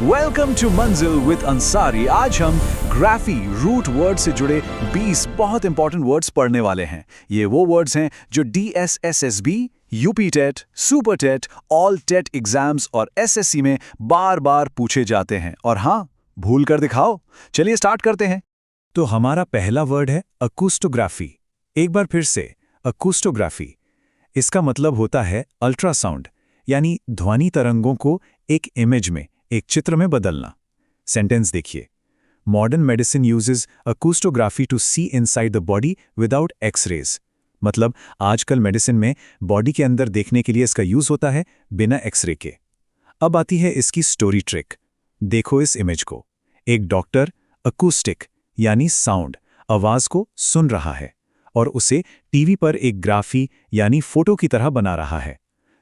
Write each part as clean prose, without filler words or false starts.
Welcome to मंजिल with Ansari. आज हम ग्राफी रूट वर्ड से जुड़े 20 बहुत इंपॉर्टेंट वर्ड्स पढ़ने वाले हैं। ये वो वर्ड्स हैं जो DSSSB, UP TET, super TET, all TET exams और SSC में बार बार पूछे जाते हैं। और हाँ, भूल कर दिखाओ। चलिए स्टार्ट करते हैं। तो हमारा पहला वर्ड है अकूस्टोग्राफी। एक बार फिर से, अकूस्टोग्राफी। इसका मतलब होता है अल्ट्रासाउंड, यानी ध्वनि तरंगों को एक इमेज में, एक चित्र में बदलना। सेंटेंस देखिए, modern medicine uses acoustography to see inside the body without X-rays. मतलब आजकल मेडिसिन में बॉडी के अंदर देखने के लिए इसका यूज होता है बिना एक्सरे के। अब आती है इसकी स्टोरी ट्रिक। देखो इस इमेज को। एक डॉक्टर अकूस्टिक यानी साउंड, आवाज को सुन रहा है और उसे टीवी पर एक ग्राफी यानी फोटो की तरह बना रहा है।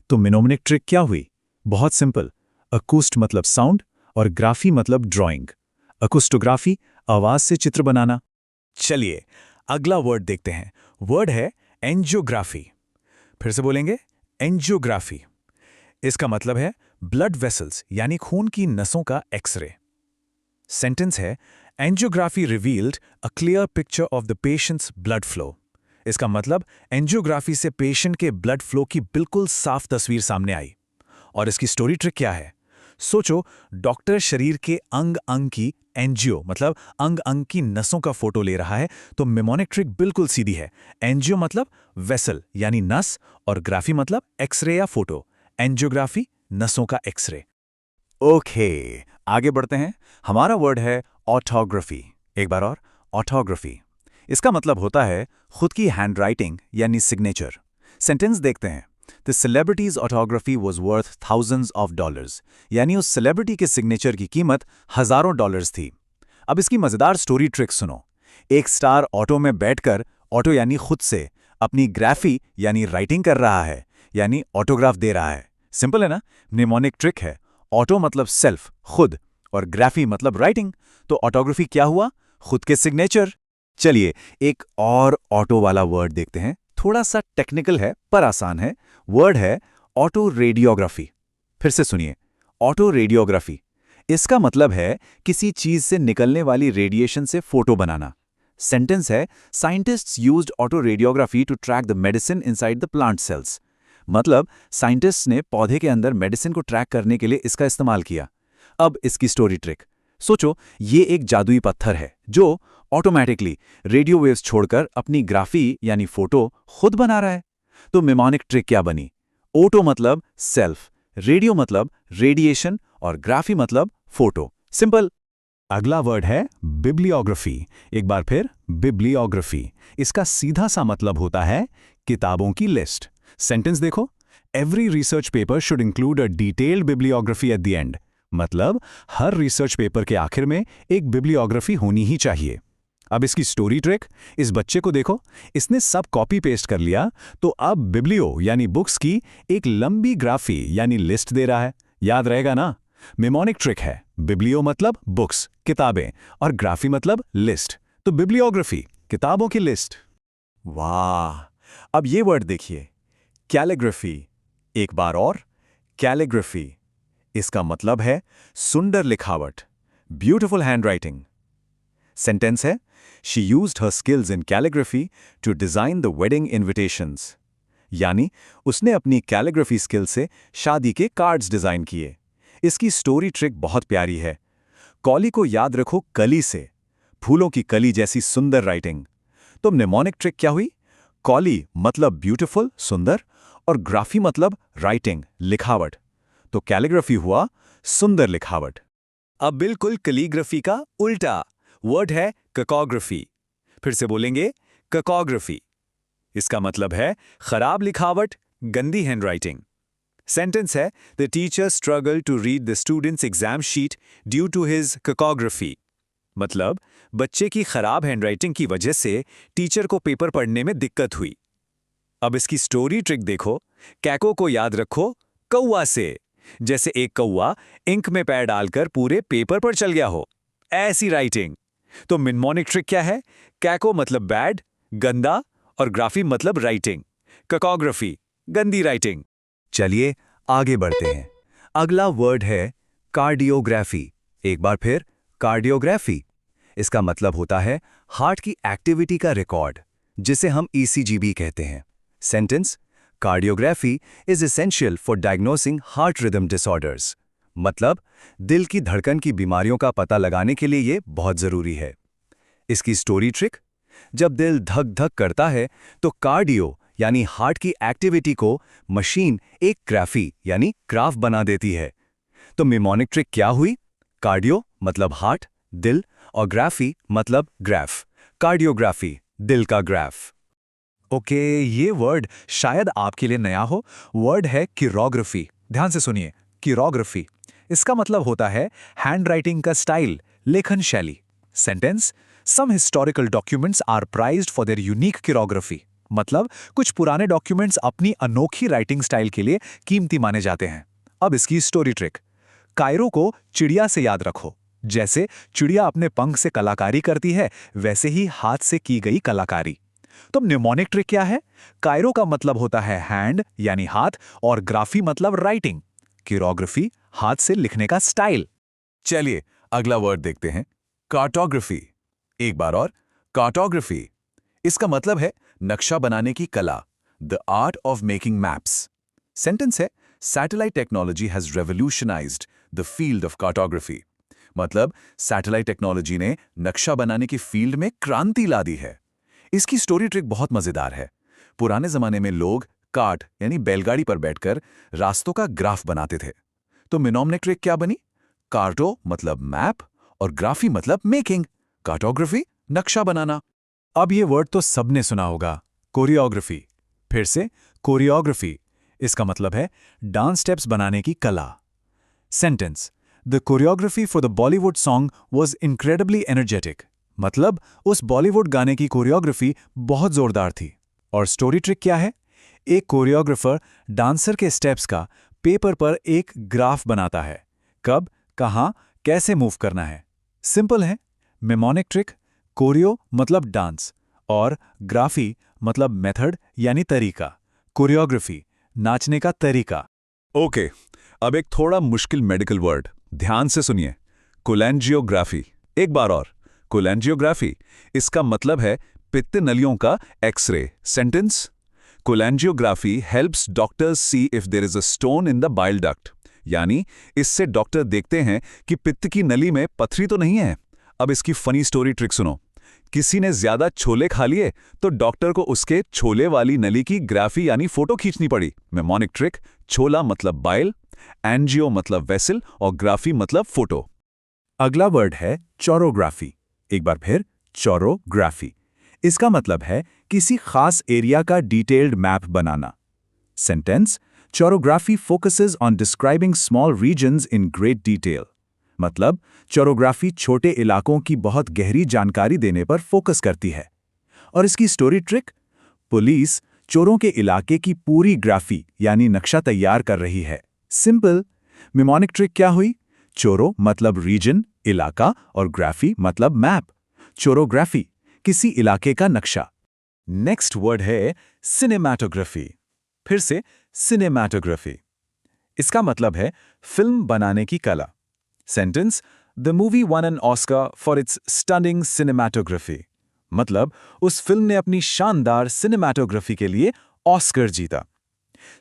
तो मिनोमनिक ट्रिक क्या हुई? बहुत सिंपल। अकूस्ट मतलब साउंड और ग्राफी मतलब ड्राइंग। अकूस्टोग्राफी आवाज से चित्र बनाना। चलिए अगला वर्ड देखते हैं। वर्ड है एंजियोग्राफी। फिर से बोलेंगे, एंजियोग्राफी। इसका मतलब है ब्लड वेसल्स यानी खून की नसों का एक्सरे। सेंटेंस है, angiography revealed a clear picture of the patients blood flow. इसका मतलब एंजियोग्राफी से पेशेंट के ब्लड फ्लो की बिल्कुल साफ तस्वीर सामने आई। और इसकी स्टोरी ट्रिक क्या है? सोचो, डॉक्टर शरीर के अंग अंग की, एंजियो मतलब अंग अंग की नसों का फोटो ले रहा है। तो मेमोनिक ट्रिक बिल्कुल सीधी है। एंजियो मतलब वेसल यानी नस और ग्राफी मतलब एक्सरे या फोटो। एंजियोग्राफी नसों का एक्सरे। ओके, आगे बढ़ते हैं। हमारा वर्ड है ऑटोग्राफी। एक बार और, ऑटोग्राफी। इसका मतलब होता है खुद की हैंडराइटिंग यानी सिग्नेचर। सेंटेंस देखते हैं। The celebrity's autography was worth thousands of dollars। यानी उस सेलिब्रिटी के सिग्नेचर की कीमत हजारों डॉलर्स थी। अब इसकी मजेदार स्टोरी ट्रिक सुनो। एक स्टार ऑटो में बैठकर, ऑटो यानी खुद से, अपनी ग्राफी यानी राइटिंग कर रहा है, यानी ऑटोग्राफ दे रहा है। सिंपल है ना? निमोनिक ट्रिक है। ऑटो मतलब सेल्फ, खुद, और ग्राफी मतलब राइटिंग। तो ऑटोग्राफी क्या हुआ? खुद के सिग्नेचर। चलिए एक और ऑटो वाला वर्ड देखते हैं। थोड़ा सा टेक्निकल है पर आसान है। वर्ड है ऑटो रेडियोग्राफी। फिर से सुनिए, ऑटो रेडियोग्राफी। इसका मतलब है किसी चीज से निकलने वाली रेडिएशन से फोटो बनाना। सेंटेंस है, scientists used autoradiography to track the medicine inside the plant cells. मतलब साइंटिस्ट्स ने पौधे के अंदर मेडिसिन को ट्रैक करने के लिए इसका इस्तेमाल किया। अब इसकी स्टोरी ट्रिक सोचो। ये एक जादुई पत्थर है जो ऑटोमेटिकली रेडियो वेव्स छोड़कर अपनी ग्राफी यानी फोटो खुद बना रहा है। तो मेमोनिक ट्रिक क्या बनी? ऑटो मतलब सेल्फ, रेडियो मतलब रेडिएशन और ग्राफी मतलब फोटो। सिंपल। अगला वर्ड है बिब्लियोग्राफी। एक बार फिर, बिब्लियोग्राफी। इसका सीधा सा मतलब होता है किताबों की लिस्ट। सेंटेंस देखो, every research paper should include a detailed bibliography at the end. मतलब हर रिसर्च पेपर के आखिर में एक बिब्लियोग्राफी होनी ही चाहिए। अब इसकी स्टोरी ट्रिक, इस बच्चे को देखो, इसने सब कॉपी पेस्ट कर लिया, तो अब बिब्लियो यानी बुक्स की एक लंबी ग्राफी यानी लिस्ट दे रहा है। याद रहेगा ना? मेमोनिक ट्रिक है। बिब्लियो मतलब बुक्स, किताबें, और ग्राफी मतलब लिस्ट। तो बिब्लियोग्राफी, किताबों की लिस्ट। वाह! अब ये वर्ड देखिए, कैलीग्राफी। एक बार और, कैलीग्राफी। इसका मतलब है सुंदर लिखावट, ब्यूटिफुल हैंडराइटिंग। सेंटेंस है, she used her skills in calligraphy to design the wedding invitations. यानी उसने अपनी कैलीग्राफी स्किल से शादी के कार्ड्स डिजाइन किए। इसकी स्टोरी ट्रिक बहुत प्यारी है। कॉली को याद रखो कली से, फूलों की कली जैसी सुंदर राइटिंग। तो निमोनिक ट्रिक क्या हुई? कॉली मतलब ब्यूटिफुल, सुंदर, और ग्राफी मतलब राइटिंग, लिखावट। तो कैलीग्राफी हुआ सुंदर लिखावट। अब बिल्कुल कैलीग्राफी का उल्टा वर्ड है कैकोग्राफी। फिर से बोलेंगे, कैकोग्राफी। इसका मतलब है खराब लिखावट, गंदी हैंडराइटिंग। सेंटेंस है, the teacher struggle to read the students exam sheet due to his cacography. मतलब बच्चे की खराब हैंडराइटिंग की वजह से टीचर को पेपर पढ़ने में दिक्कत हुई। अब इसकी स्टोरी ट्रिक देखो। कैको को याद रखो कौवा से, जैसे एक कौवा इंक में पैर डालकर पूरे पेपर पर चल गया हो, ऐसी राइटिंग। तो मिनमोनिक ट्रिक क्या है? कैको मतलब बैड, गंदा, और ग्राफी मतलब राइटिंग। कैकोग्राफी, गंदी राइटिंग। चलिए आगे बढ़ते हैं। अगला वर्ड है कार्डियोग्राफी। एक बार फिर, कार्डियोग्राफी। इसका मतलब होता है हार्ट की एक्टिविटी का रिकॉर्ड, जिसे हम ईसीजी भी कहते हैं। Sentence: cardiography is essential for diagnosing heart rhythm disorders. मतलब दिल की धड़कन की बीमारियों का पता लगाने के लिए ये बहुत जरूरी है। इसकी स्टोरी ट्रिक: जब दिल धक धक करता है तो कार्डियो यानी हार्ट की एक्टिविटी को मशीन एक ग्राफी यानी ग्राफ बना देती है। तो निमोनिक ट्रिक क्या हुई? कार्डियो मतलब हार्ट, दिल, और ग्राफी मतलब ग्राफ। कार्डियोग्राफी, दिल का ग्राफ। ओके, ये वर्ड शायद आपके लिए नया हो। वर्ड है किरोग्राफी। ध्यान से सुनिए, किरोग्राफी। इसका मतलब होता है हैंड राइटिंग का स्टाइल, लेखन शैली। Sentence: some historical documents are prized for their unique chirography. मतलब कुछ पुराने डॉक्यूमेंट्स अपनी अनोखी राइटिंग स्टाइल के लिए कीमती माने जाते हैं। अब इसकी स्टोरी ट्रिक: कायरो को चिड़िया से याद रखो। जैसे चिड़िया अपने पंख से कलाकारी करती है, वैसे ही हाथ से की गई कलाकारी। तो निमोनिक ट्रिक क्या है? कायरो का मतलब होता है हैंड यानी हाथ, और ग्राफी मतलब राइटिंग। किरोग्राफी हाथ से लिखने का स्टाइल। चलिए अगला वर्ड देखते हैं, कार्टोग्राफी। एक बार और, कार्टोग्राफी। इसका मतलब है नक्शा बनाने की कला, the art of making maps. Sentence है: satellite technology has revolutionised the field of cartography. मतलब सैटेलाइट टेक्नोलॉजी ने नक्शा बनाने की फील्ड में क्रांति ला दी है। इसकी स्टोरी ट्रिक बहुत मजेदार है। पुराने जमाने में लोग कार्ट यानी बैलगाड़ी पर बैठकर रास्तों का ग्राफ बनाते थे। तो मिनोमनिक ट्रिक क्या बनी? कार्टो मतलब मैप और ग्राफी मतलब मेकिंग। कार्टोग्राफी नक्शा बनाना। अब ये वर्ड तो सबने सुना होगा, कोरियोग्राफी। फिर से, कोरियोग्राफी। इसका मतलब है डांस स्टेप्स बनाने की कला। Sentence: the choreography for the Bollywood song was incredibly energetic. मतलब उस बॉलीवुड गाने की कोरियोग्राफी बहुत जोरदार थी। और स्टोरी ट्रिक क्या है? एक कोरियोग्राफर डांसर के स्टेप्स का पेपर पर एक ग्राफ बनाता है, कब, कहां, कैसे मूव करना है। सिंपल है। मेमोनिक ट्रिक: कोरियो मतलब डांस और ग्राफी मतलब मेथड यानी तरीका। कोरियोग्राफी नाचने का तरीका। ओके, अब एक थोड़ा मुश्किल मेडिकल वर्ड, ध्यान से सुनिए, कोलेंजियोग्राफी। एक बार और, कोलेंजियोग्राफी। इसका मतलब है पित्त नलियों का X-ray. Sentence: cholangiography helps doctors see if there is a stone in the bile duct. यानी इससे डॉक्टर देखते हैं कि पित्त की नली में पथरी तो नहीं है। अब इसकी फनी स्टोरी ट्रिक सुनो। किसी ने ज्यादा छोले खा लिए तो डॉक्टर को उसके छोले वाली नली की ग्राफी यानी फोटो खींचनी पड़ी। मेमोनिक ट्रिक: छोला मतलब बाइल, एंजियो मतलब वेसल, और ग्राफी मतलब फोटो। अगला वर्ड है चोरोग्राफी। एक बार फिर, चोरोग्राफी। इसका मतलब है किसी खास एरिया का डिटेल्ड मैप बनाना। Sentence: chorography focuses on describing small regions in great detail. मतलब चोरोग्राफी छोटे इलाकों की बहुत गहरी जानकारी देने पर फोकस करती है। और इसकी स्टोरी ट्रिक: पुलिस चोरों के इलाके की पूरी ग्राफी यानी नक्शा तैयार कर रही है। सिंपल। मिमोनिक ट्रिक क्या हुई? चोरो मतलब रीजन, इलाका, और ग्राफी मतलब मैप। चोरोग्राफी किसी इलाके का नक्शा। नेक्स्ट वर्ड है सिनेमैटोग्राफी। फिर से, सिनेमैटोग्राफी। इसका मतलब है फिल्म बनाने की कला। Sentence: the movie one an Oscar for its stunning cinematography. मतलब उस फिल्म ने अपनी शानदार सिनेमैटोग्राफी के लिए ऑस्कर जीता।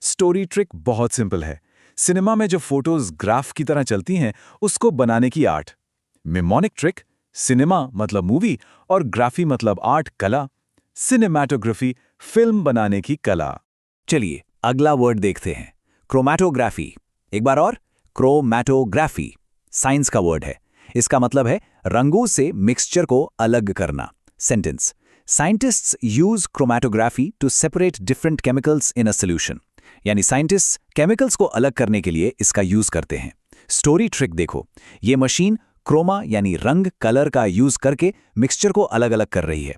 स्टोरी ट्रिक बहुत सिंपल है। सिनेमा में जो फोटोज ग्राफ की तरह चलती हैं, उसको बनाने की आर्ट। मिमोनिक ट्रिक: सिनेमा मतलब मूवी और ग्राफी मतलब आर्ट, कला। सिनेमैटोग्राफी फिल्म बनाने की कला। चलिए अगला वर्ड देखते हैं, क्रोमैटोग्राफी। एक बार और, क्रोमैटोग्राफी साइंस का वर्ड है। इसका मतलब है रंगों से मिक्सचर को अलग करना। Sentence: scientists use chromatography to separate different chemicals in a solution. यानी साइंटिस्ट्स केमिकल्स को अलग करने के लिए इसका यूज करते हैं। स्टोरी ट्रिक देखो, ये मशीन क्रोमा यानी रंग, कलर का यूज करके मिक्सचर को अलग अलग कर रही है।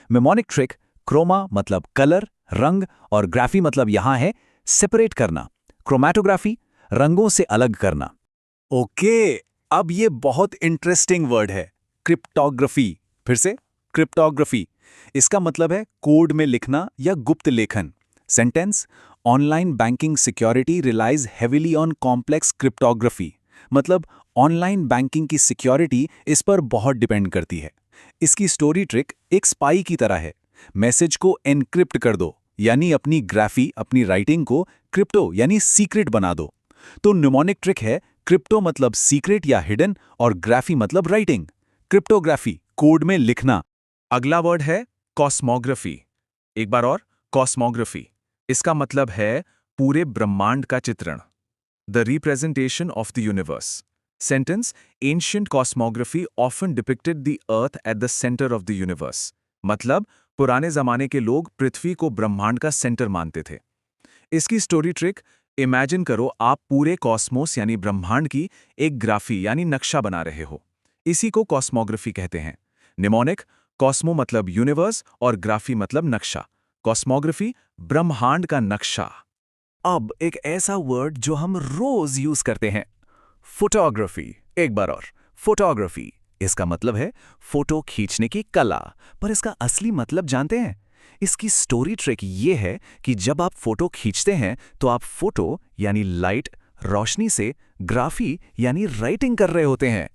मेमोनिक ट्रिक: क्रोमा मतलब कलर, रंग, और ग्राफी मतलब यहां है सेपरेट करना। क्रोमैटोग्राफी रंगों से अलग करना। ओके, अब ये बहुत इंटरेस्टिंग वर्ड है, क्रिप्टोग्राफी। फिर से, क्रिप्टोग्राफी। इसका मतलब है कोड में लिखना या गुप्त लेखन। Sentence: online banking security relies heavily on complex cryptography. मतलब ऑनलाइन बैंकिंग की सिक्योरिटी इस पर बहुत डिपेंड करती है। इसकी स्टोरी ट्रिक एक स्पाई की तरह है। मैसेज को एनक्रिप्ट कर दो, यानी अपनी ग्राफी, अपनी राइटिंग को क्रिप्टो यानी सीक्रेट बना दो। तो निमोनिक ट्रिक है, क्रिप्टो मतलब सीक्रेट या हिडन और ग्राफी मतलब राइटिंग। क्रिप्टोग्राफी, कोड में लिखना। अगला वर्ड है कॉस्मोग्राफी। एक बार और, कॉस्मोग्राफी। इसका मतलब है पूरे ब्रह्मांड का चित्रण। The representation of the universe. Sentence, ancient cosmography often depicted the earth at the centre of the universe. मतलब पुराने जमाने के लोग पृथ्वी को ब्रह्मांड का सेंटर मानते थे। इसकी स्टोरी ट्रिक, इमेजिन करो आप पूरे कॉस्मोस यानी ब्रह्मांड की एक ग्राफी यानी नक्शा बना रहे हो। इसी को कॉस्मोग्राफी कहते हैं। निमोनिक, कॉस्मो मतलब यूनिवर्स और ग्राफी मतलब नक्शा। कॉस्मोग्राफी, ब्रह्मांड का नक्शा। अब एक ऐसा वर्ड जो हम रोज यूज करते हैं, फोटोग्राफी। एक बार और, फोटोग्राफी। इसका मतलब है फोटो खींचने की कला। पर इसका असली मतलब जानते हैं? इसकी स्टोरी ट्रिक ये है कि जब आप फोटो खींचते हैं तो आप फोटो यानी लाइट, रोशनी से ग्राफी यानी राइटिंग कर रहे होते हैं।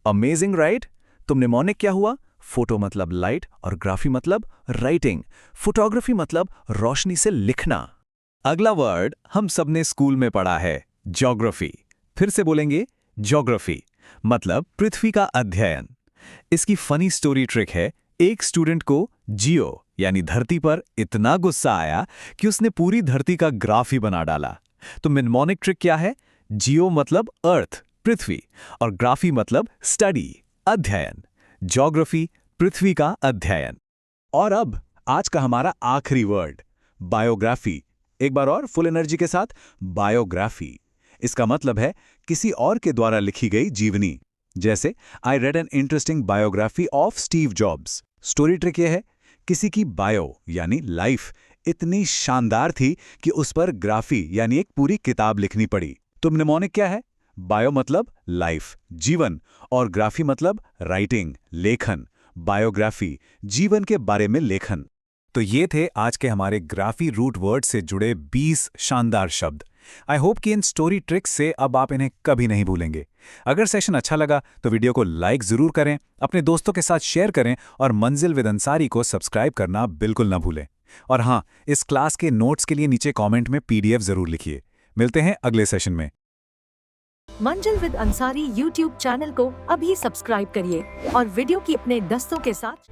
Amazing, right? तो निमोनिक क्या हुआ? फोटो मतलब लाइट और ग्राफी मतलब राइटिंग। फोटोग्राफी मतलब रोशनी से लिखना। अगला वर्ड हम सबने स्कूल में पढ़ा है, ज्योग्राफी। फिर से बोलेंगे, ज्योग्राफी मतलब पृथ्वी का अध्ययन। इसकी फनी स्टोरी ट्रिक है, एक स्टूडेंट को जियो यानी धरती पर इतना गुस्सा आया कि उसने पूरी धरती का ग्राफ ही बना डाला। तो निमोनिक ट्रिक क्या है? जियो मतलब अर्थ, पृथ्वी, और ग्राफी मतलब स्टडी, अध्ययन। ज्योग्राफी, पृथ्वी का अध्ययन। और अब आज का हमारा आखिरी वर्ड, बायोग्राफी। एक बार और फुल एनर्जी के साथ, बायोग्राफी। इसका मतलब है किसी और के द्वारा लिखी गई जीवनी। जैसे I read an interesting biography of Steve jobs. Story trick यह है, किसी की बायो यानी लाइफ इतनी शानदार थी कि उस पर ग्राफी यानी एक पूरी किताब लिखनी पड़ी। तो निमोनिक क्या है? बायो मतलब लाइफ, जीवन, और ग्राफी मतलब राइटिंग, लेखन। बायोग्राफी, जीवन के बारे में लेखन। तो ये थे आज के हमारे ग्राफी रूट वर्ड से जुड़े 20 शानदार शब्द। आई होप कि इन स्टोरी ट्रिक्स से अब आप इन्हें कभी नहीं भूलेंगे। अगर सेशन अच्छा लगा तो वीडियो को लाइक जरूर करें, अपने दोस्तों के साथ शेयर करें और मंजिल विद अंसारी को सब्सक्राइब करना बिल्कुल ना भूलें। और हाँ, इस क्लास के नोट्स के लिए नीचे कमेंट में PDF जरूर लिखिए। मिलते हैं अगले सेशन में। मंजिल विद अंसारी YouTube चैनल को अभी सब्सक्राइब करिए और वीडियो की अपने दोस्तों के साथ